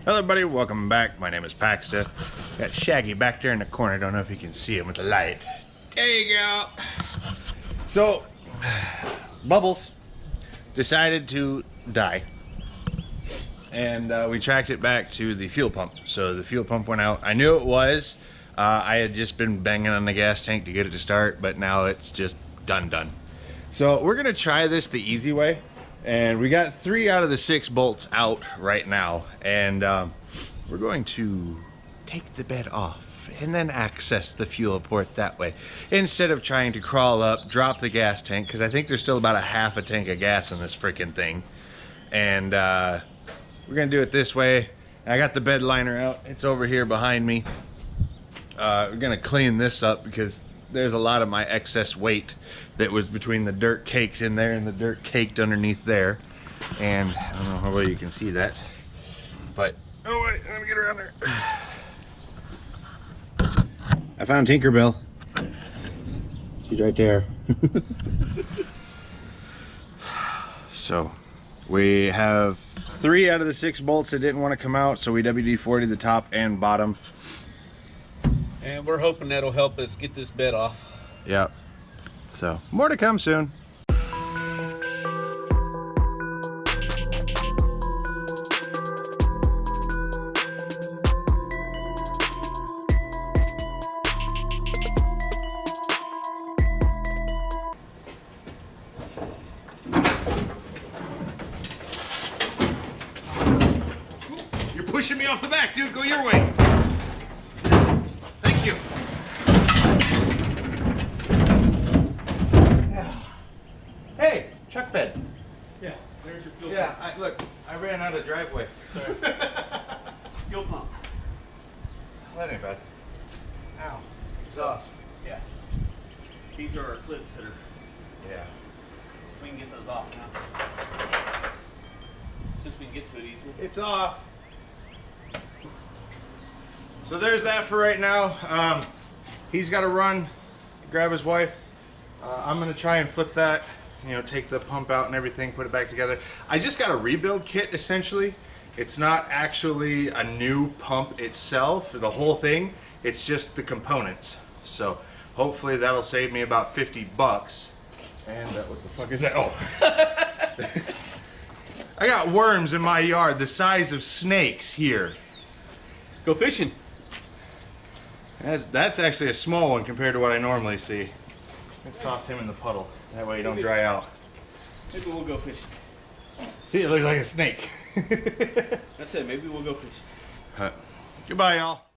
Hello everybody, welcome back. My name is Paxta. Got Shaggy back there in the corner. Don't know if you can see him with the light. There you go. So, Bubbles decided to die. And we tracked it back to the fuel pump. So the fuel pump went out. I knew it was. I had just been banging on the gas tank to get it to start, but now it's just done. So we're gonna try this the easy way. And we got 3 out of the 6 bolts out right now, and we're going to take the bed off and then access the fuel port that way instead of trying to crawl up, drop the gas tank, because I think there's still about a half a tank of gas in this freaking thing. And we're gonna do it this way. I got the bed liner out, it's over here behind me. We're gonna clean this up because there's a lot of my excess weight that was between the dirt caked in there and the dirt caked underneath there. And I don't know how well you can see that, but oh wait, let me get around there. I found Tinkerbell. She's right there. So we have 3 out of the 6 bolts that didn't want to come out, so we WD-40 the top and bottom. And we're hoping that'll help us get this bed off. Yep. So, more to come soon. You're pushing me off the back, dude. Go your way. Thank you. Hey, truck bed. Yeah, there's your fuel Yeah, look, I ran out of driveway. Sorry. Fuel pump. That ain't bad. Ow. Soft. Yeah. These are our clips that are, Yeah. we can get those off now. Since we can get to it easily. It's off. So there's that for right now. He's got to run, grab his wife. I'm gonna try and flip that, you know, take the pump out and everything, put it back together. I just got a rebuild kit essentially. It's not actually a new pump itself, the whole thing. It's just the components. So hopefully that'll save me about 50 bucks. And what the fuck is that? Oh. I got worms in my yard the size of snakes here. Go fishing. That's actually a small one compared to what I normally see. Let's toss him in the puddle. That way he don't dry out. Maybe we'll go fishing. See, it looks like a snake. That's it, maybe we'll go fishing. Goodbye, y'all.